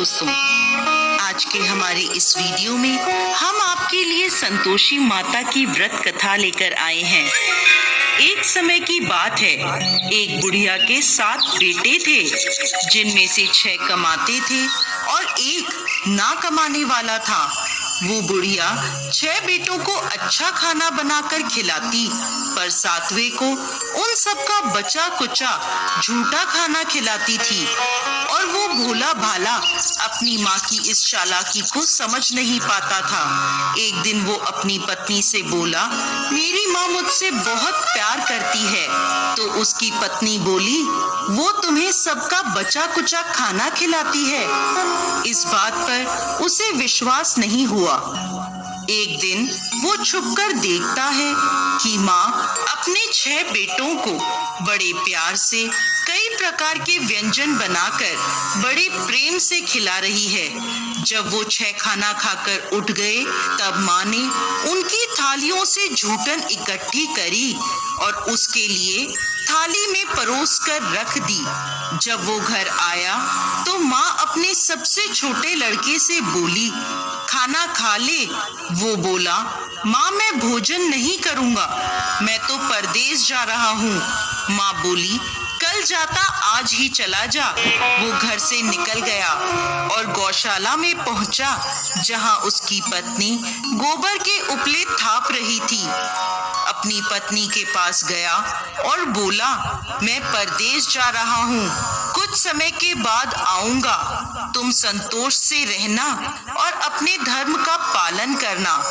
दोस्तों, आज के हमारे इस वीडियो में हम आपके लिए संतोषी माता की व्रत कथा लेकर आए हैं। एक समय की बात है, एक बुढ़िया के 7 बेटे थे, जिनमें से 6 कमाते थे और एक ना कमाने वाला था। वो बुढ़िया 6 बेटों को अच्छा खाना बनाकर खिलाती, पर 7वें को उन सबका बचा कुचा झूठा खाना खिलाती थी। और वो भोला भाला अपनी माँ की इस चालाकी को समझ नहीं पाता था। एक दिन वो अपनी पत्नी से बोला, मेरी माँ मुझसे बहुत प्यार करती है। तो उसकी पत्नी बोली, वो तुम्हें सबका बचा कुचा खाना खिलाती है। इस बात पर उसे विश्वास नहीं हुआ। एक दिन वो छुपकर देखता है कि माँ अपने 6 बेटों को बड़े प्यार से कई प्रकार के व्यंजन बनाकर बड़े प्रेम से खिला रही है। जब वो 6 खाना खाकर उठ गए, तब माँ ने उनकी थालियों से झूठन इकट्ठी करी और उसके लिए थाली में परोस कर रख दी। जब वो घर आया तो माँ अपने सबसे छोटे लड़के से बोली, खाना खा ले। वो बोला, माँ मैं भोजन नहीं करूँगा, मैं तो परदेश जा रहा हूँ। माँ बोली, कल जाता आज ही चला जा। वो घर से निकल गया और गौशाला में पहुंचा, जहां उसकी पत्नी गोबर के उपले थाप रही थी। अपनी पत्नी के पास गया और बोला, मैं परदेश जा रहा हूँ, कुछ समय के बाद आऊंगा। तुम संतोष से रहना और अपने धर्म का पालन करना।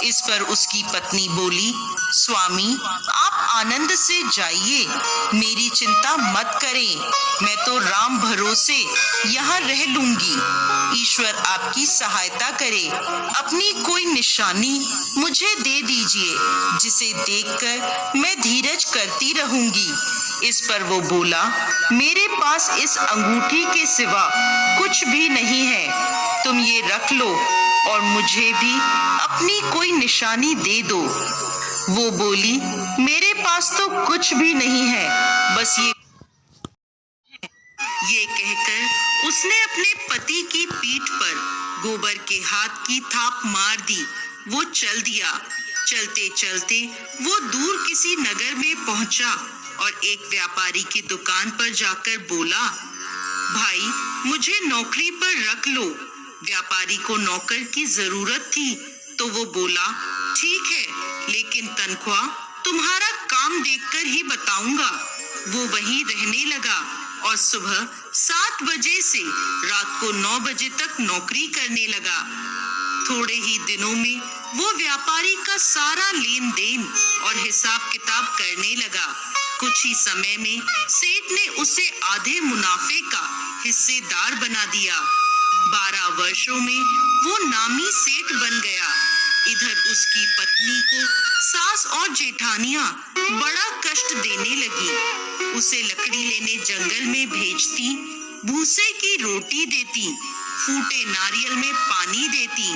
इस पर उसकी पत्नी बोली, स्वामी आप आनंद से जाइए, मेरी चिंता मत करें, मैं तो राम भरोसे यहाँ रह लूंगी। ईश्वर आपकी सहायता करे। अपनी कोई निशानी मुझे दे दीजिए, जिसे देखकर मैं धीरज करती रहूंगी। इस पर वो बोला, मेरे पास इस अंगूठी के सिवा कुछ भी नहीं है, तुम ये रख लो और मुझे भी अपनी कोई निशानी दे दो। वो बोली, मेरे पास तो कुछ भी नहीं है, बस ये कहकर उसने अपने पति की पीठ पर गोबर के हाथ की थाप मार दी। वो चल दिया। चलते चलते वो दूर किसी नगर में पहुंचा और एक व्यापारी की दुकान पर जाकर बोला, भाई मुझे नौकरी पर रख लो। व्यापारी को नौकर की जरूरत थी, तो वो बोला, ठीक है, लेकिन तनख्वाह तुम्हारा काम देखकर ही बताऊंगा। वो वहीं रहने लगा और सुबह 7 बजे से रात को 9 बजे तक नौकरी करने लगा। थोड़े ही दिनों में वो व्यापारी का सारा लेन देन और हिसाब किताब करने लगा। कुछ ही समय में सेठ ने उसे आधे मुनाफे का हिस्सेदार बना दिया। 12 वर्षों में वो नामी सेठ बन गया। इधर उसकी पत्नी को सास और जेठानियां बड़ा कष्ट देने लगी। उसे लकड़ी लेने जंगल में भेजती, भूसे की रोटी देती, फूटे नारियल में पानी देती।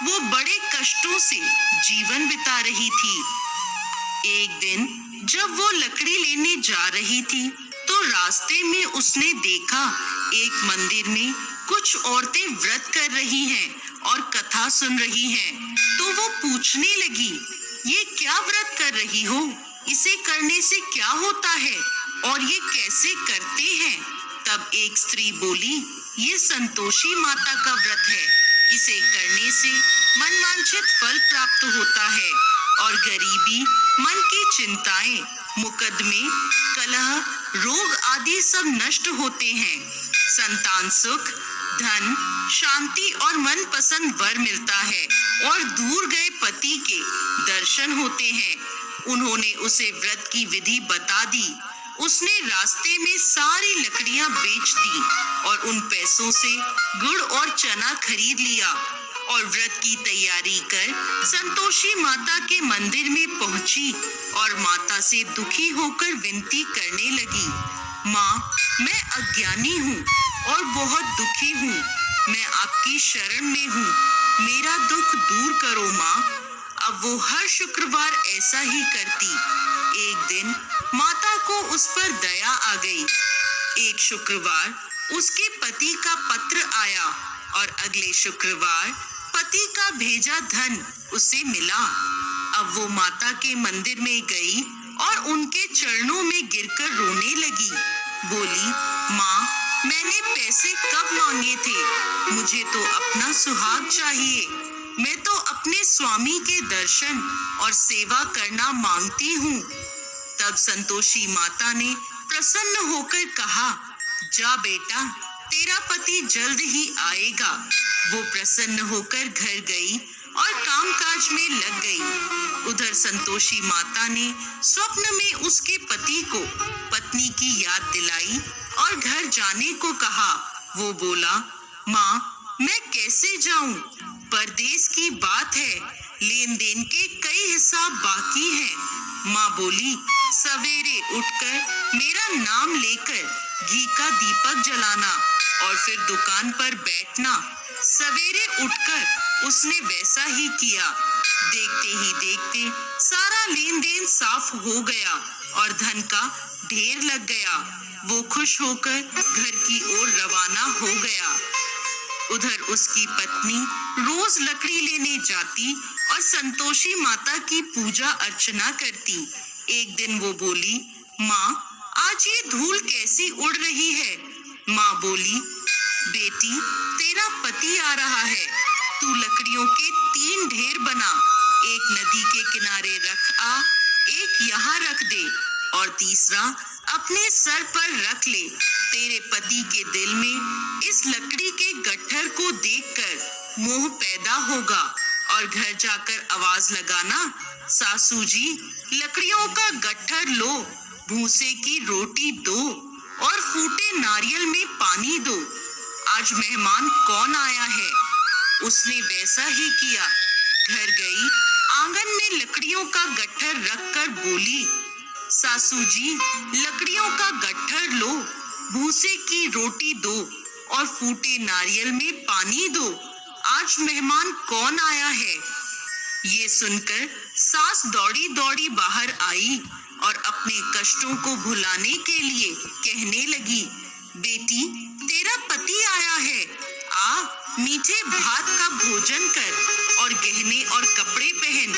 वो बड़े कष्टों से जीवन बिता रही थी। एक दिन जब वो लकड़ी लेने जा रही थी, तो रास्ते में उसने देखा एक मंदिर में कुछ औरतें व्रत कर रही हैं और कथा सुन रही हैं। तो वो पूछने लगी, ये क्या व्रत कर रही हो? इसे करने से क्या होता है और ये कैसे करते हैं? तब एक स्त्री बोली, ये संतोषी माता का व्रत है, इसे करने से मनवांछित फल प्राप्त होता है और गरीबी, मन की चिंताएं, मुकदमे, कलह, रोग आदि सब नष्ट होते हैं। संतान सुख, धन, शांति और मनपसंद वर मिलता है और दूर गए पति के दर्शन होते हैं। उन्होंने उसे व्रत की विधि बता दी। उसने रास्ते में सारी लकड़ियां बेच दी और उन पैसों से गुड़ और चना खरीद लिया और व्रत की तैयारी कर संतोषी माता के मंदिर में पहुंची और माता से दुखी होकर विनती करने लगी, माँ मैं अज्ञानी हूँ और बहुत दुखी हूँ, मैं आपकी शरण में हूँ, मेरा दुख दूर करो माँ। अब वो हर शुक्रवार ऐसा ही करती। एक दिन माता को उस पर दया आ गई। एक शुक्रवार उसके पति का पत्र आया। और अगले शुक्रवार पति का भेजा धन उसे मिला। अब वो माता के मंदिर में गई और उनके चरणों में गिरकर रोने लगी। बोली, माँ, मैंने पैसे कब मांगे थे? मुझे तो अपना सुहाग चाहिए। मैं तो अपने स्वामी के दर्शन और सेवा करना मांगती हूँ। तब संतोषी माता ने प्रसन्न होकर कहा, जा बेटा, तेरा पति जल्द ही आएगा। वो प्रसन्न होकर घर गई और कामकाज में लग गई। उधर संतोषी माता ने स्वप्न में उसके पति को पत्नी की याद दिलाई और घर जाने को कहा। वो बोला, माँ, मैं कैसे जाऊं? परदेश की बात है, लेन देन के कई हिसाब बाकी हैं। माँ बोली, सवेरे उठकर मेरा नाम लेकर घी का दीपक जलाना और फिर दुकान पर बैठना। सवेरे उठकर उसने वैसा ही किया। देखते ही देखते सारा लेन देन साफ हो गया और धन का ढेर लग गया। वो खुश होकर घर की ओर रवाना हो गया। उधर उसकी पत्नी रोज लकड़ी लेने जाती और संतोषी माता की पूजा अर्चना करती। एक दिन वो बोली, माँ, आज ये धूल कैसी उड़ रही है? माँ बोली, बेटी, तेरा पति आ रहा है। तू लकड़ियों के 3 ढेर बना, एक नदी के किनारे रख आ, एक यहाँ रख दे और तीसरा अपने सर पर रख ले। तेरे पति के दिल में इस लकड़ी के गट्ठर को देखकर मोह पैदा होगा और घर जाकर आवाज लगाना, सासू जी, लकड़ियों का गट्ठर लो, भूसे की रोटी दो और फूटे नारियल में पानी दो। आज मेहमान कौन आया है? उसने वैसा ही किया। घर गई, आंगन में लकड़ियों का गट्ठर रखकर बोली, सासू जी, लकड़ियों का गट्ठर लो, भूसे की रोटी दो और फूटे नारियल में पानी दो। आज मेहमान कौन आया है? ये सुनकर सास दौड़ी दौड़ी बाहर आई और अपने कष्टों को भुलाने के लिए कहने लगी, बेटी, तेरा पति आया है। आ, मीठे भात का भोजन कर और गहने और कपड़े पहन।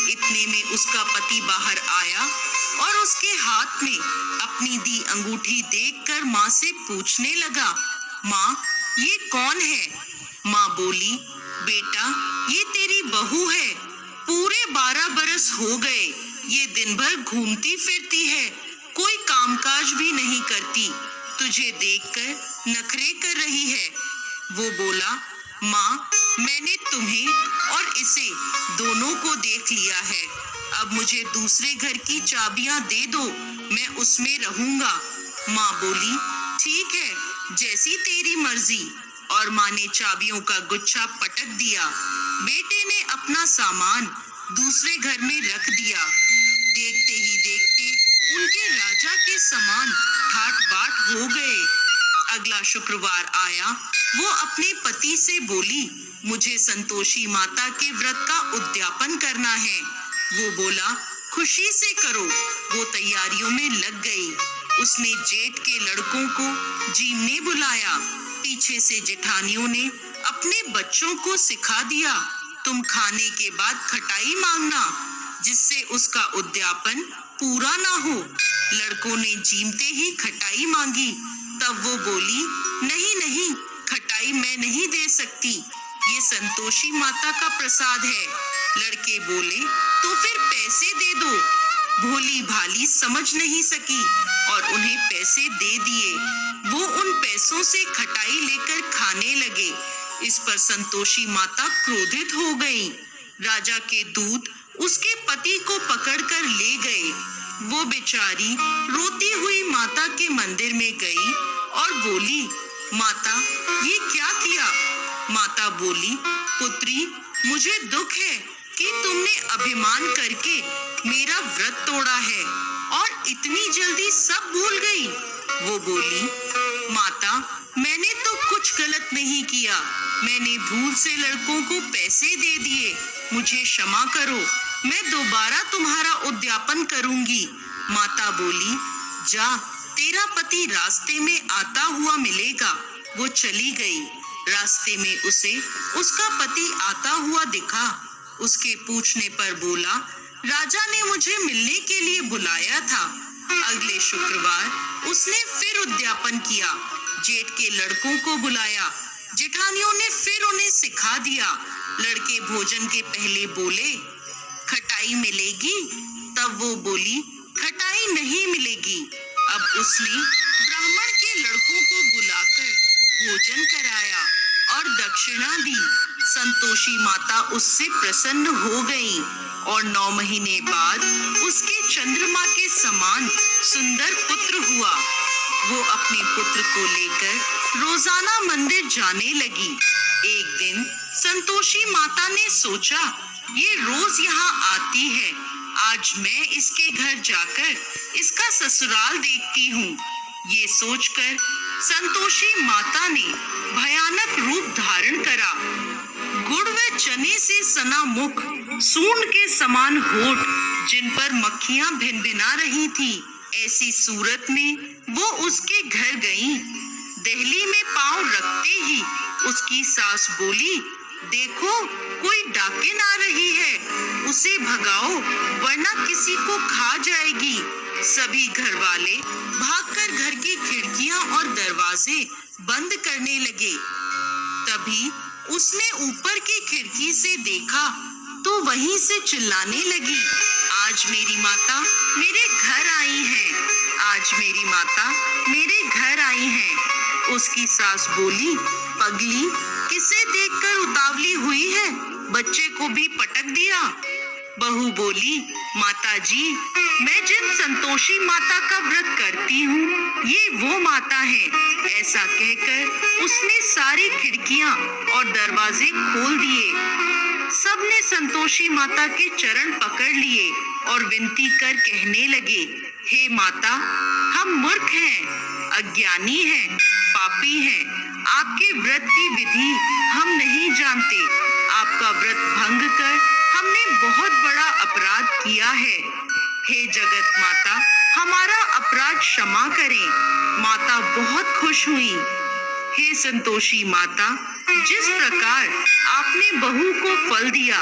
इतने में उसका पति बाहर आया और उसके हाथ में अपनी दी अंगूठी देखकर माँ से पूछने लगा, माँ, ये कौन है? माँ बोली, बेटा, ये तेरी बहू है। पूरे 12 बरस हो गए ये दिन भर घूमती फिरती है, कोई कामकाज भी नहीं करती। तुझे देखकर नखरे कर रही है। वो बोला, माँ, मैंने तुम्हें और इसे दोनों को देख लिया है। अब मुझे दूसरे घर की चाबियां दे दो, मैं उसमें रहूंगा। माँ बोली, ठीक है, जैसी तेरी मर्जी। और माँ ने चाबियों का गुच्छा पटक दिया। बेटे ने अपना सामान दूसरे घर में रख दिया। देखते ही देखते उनके राजा के समान ठाट बाट हो गए। अगला शुक्रवार आया। वो अपने पति से बोली, मुझे संतोषी माता के व्रत का उद्यापन करना है। वो बोला, खुशी से करो। वो तैयारियों में लग गई। उसने जेठ के लड़कों को जीमने बुलाया। पीछे से जेठानियों ने अपने बच्चों को सिखा दिया, तुम खाने के बाद खटाई मांगना, जिससे उसका उद्यापन पूरा ना हो। लड़कों ने जीमते ही खटाई मांगी। तब वो बोली, नहीं नहीं, खटाई मैं नहीं दे सकती, ये संतोषी माता का प्रसाद है। लड़के बोले, तो फिर पैसे दे दो। भोली भाली समझ नहीं सकी और उन्हें पैसे दे दिए। वो उन पैसों से खटाई लेकर खाने लगे। इस पर संतोषी माता क्रोधित हो गई। राजा के दूत उसके पति को पकड़कर ले गए। वो बेचारी रोती हुई माता के मंदिर में गई और बोली, माता, ये क्या किया? माता बोली, पुत्री, मुझे दुख है कि तुमने अभिमान करके मेरा व्रत तोड़ा है और इतनी जल्दी सब भूल गई। वो बोली, माता, मैंने तो कुछ गलत नहीं किया। मैंने भूल से लड़कों को पैसे दे दिए। मुझे क्षमा करो, मैं दोबारा तुम्हारा उद्यापन करूंगी। माता बोली, जा, तेरा पति रास्ते में आता हुआ मिलेगा। वो चली गई। रास्ते में उसे उसका पति आता हुआ दिखा। उसके पूछने पर बोला, राजा ने मुझे मिलने के लिए बुलाया था। अगले शुक्रवार उसने फिर उद्यापन किया। जेठ के लड़कों को बुलाया। जेठानियों ने फिर उन्हें सिखा दिया। लड़के भोजन के पहले बोले, खटाई मिलेगी? तब वो बोली, खटाई नहीं मिलेगी। अब उसने ब्राह्मण के लड़कों को बुलाकर भोजन कराया और दक्षिणा दी। संतोषी माता उससे प्रसन्न हो गई और 9 महीने बाद उसके चंद्रमा के समान सुंदर पुत्र हुआ। वो अपने पुत्र को लेकर रोजाना मंदिर जाने लगी। एक दिन संतोषी माता ने सोचा, ये रोज यहाँ आती है, आज मैं इसके घर जाकर इसका ससुराल देखती हूँ। ये सोचकर संतोषी माता ने भयानक रूप धारण करा। गुड़ व चने से सना मुख, सूंड के समान होठ, जिन पर मक्खियां भिनभिना रही थी। ऐसी सूरत में वो उसके घर गईं। दहली में पांव रखते ही उसकी सास बोली, देखो कोई डाकिन आ रही है, उसे भगाओ वरना किसी को खा जाएगी। सभी घर वाले भागकर घर की खिड़कियां और दरवाजे बंद करने लगे। तभी उसने ऊपर की खिड़की से देखा तो वहीं से चिल्लाने लगी, आज मेरी माता मेरे घर आई है, आज मेरी माता मेरे घर आई है। उसकी सास बोली, पगली किसे देखकर उतावली हुई है, बच्चे को भी पटक दिया। बहू बोली, माता जी मैं जिन संतोषी माता का व्रत करती हूँ ये वो माता है। ऐसा कहकर उसने सारी खिड़कियां और दरवाजे खोल दिए। सबने संतोषी माता के चरण पकड़ लिए और विनती कर कहने लगे, हे माता हम मूर्ख हैं, अज्ञानी हैं, पापी हैं, आपके व्रत की विधि हम नहीं जानते। आपका व्रत भंग कर हमने बहुत बड़ा अपराध किया है। हे जगत माता हमारा अपराध क्षमा करें। माता बहुत खुश हुई। हे संतोषी माता, जिस प्रकार आपने बहू को फल दिया